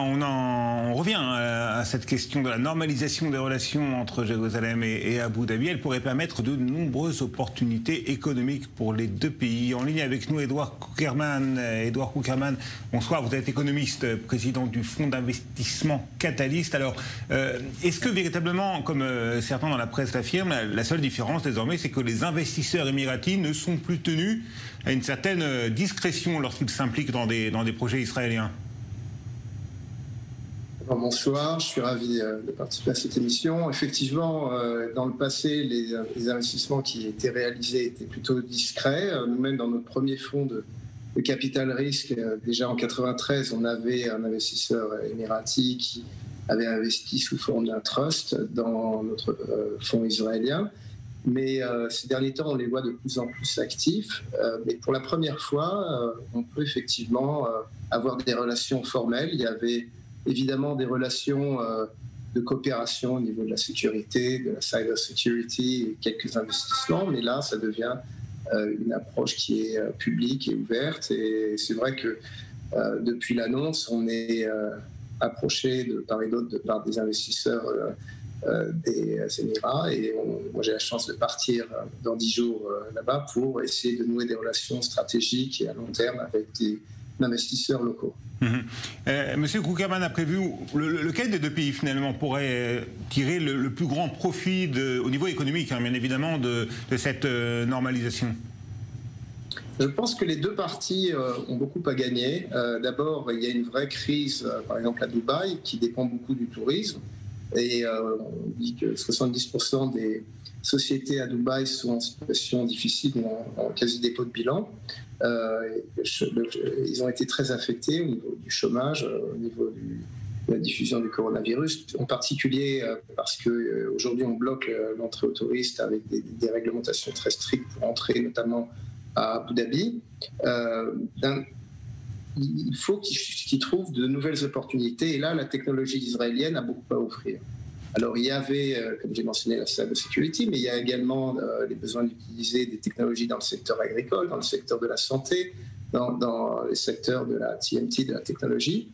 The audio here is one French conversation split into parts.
On revient à cette question de la normalisation des relations entre Jérusalem et Abu Dhabi. Elle pourrait permettre de nombreuses opportunités économiques pour les deux pays. En ligne avec nous, Edouard Cukierman. Edouard Cukierman, bonsoir. Vous êtes économiste, président du fonds d'investissement Catalyst. Alors, est-ce que véritablement, comme certains dans la presse l'affirment, la seule différence désormais, c'est que les investisseurs émiratis ne sont plus tenus à une certaine discrétion lorsqu'ils s'impliquent dans des projets israéliens? Bonsoir, je suis ravi de participer à cette émission. Effectivement, dans le passé, les investissements qui étaient réalisés étaient plutôt discrets. Nous-mêmes, dans notre premier fonds de capital risque, déjà en 1993, on avait un investisseur émirati qui avait investi sous forme d'un trust dans notre fonds israélien. Mais ces derniers temps, on les voit de plus en plus actifs. Mais pour la première fois, on peut effectivement avoir des relations formelles. Il y avait évidemment des relations de coopération au niveau de la sécurité, de la cyber security et quelques investissements, mais là ça devient une approche qui est publique et ouverte, et c'est vrai que depuis l'annonce on est approché de part et d'autre par des investisseurs des Émirats, et moi j'ai la chance de partir dans 10 jours là-bas pour essayer de nouer des relations stratégiques et à long terme avec des investisseurs locaux. Monsieur Cukierman a prévu lequel des deux pays finalement pourrait tirer le plus grand profit au niveau économique, hein, bien évidemment, de cette normalisation? Je pense que les deux parties ont beaucoup à gagner. D'abord, il y a une vraie crise, par exemple à Dubaï, qui dépend beaucoup du tourisme. Et on dit que 70% des sociétés à Dubaï sont en situation difficile ou en quasi-dépôt de bilan. Ils ont été très affectés au niveau du chômage, au niveau de la diffusion du coronavirus, en particulier parce qu'aujourd'hui on bloque l'entrée aux touristes avec des réglementations très strictes pour entrer notamment à Abu Dhabi. Il faut qu'ils trouvent de nouvelles opportunités, et là la technologie israélienne a beaucoup à offrir. Alors il y avait, comme j'ai mentionné, la cyber security, mais il y a également les besoins d'utiliser des technologies dans le secteur agricole, dans le secteur de la santé, dans le secteur de la TMT, de la technologie.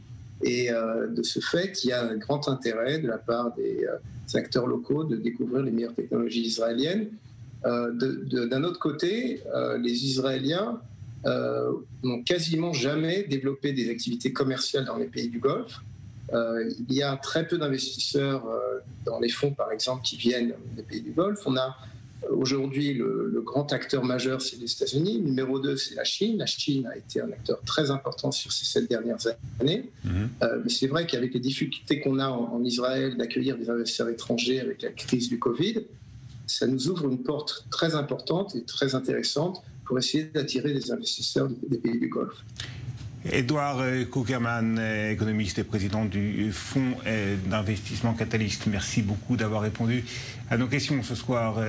Et de ce fait, il y a un grand intérêt de la part des acteurs locaux de découvrir les meilleures technologies israéliennes. D'un autre côté, les Israéliens n'ont quasiment jamais développé des activités commerciales dans les pays du Golfe. Il y a très peu d'investisseurs dans les fonds, par exemple, qui viennent des pays du Golfe. On a aujourd'hui le grand acteur majeur, c'est les États-Unis. Numéro 2, c'est la Chine. La Chine a été un acteur très important sur ces 7 dernières années. Mais c'est vrai qu'avec les difficultés qu'on a en Israël d'accueillir des investisseurs étrangers avec la crise du Covid, ça nous ouvre une porte très importante et très intéressante pour essayer d'attirer des investisseurs des pays du Golfe. Edouard Cukierman, économiste et président du fonds d'investissement Catalyst, merci beaucoup d'avoir répondu à nos questions ce soir.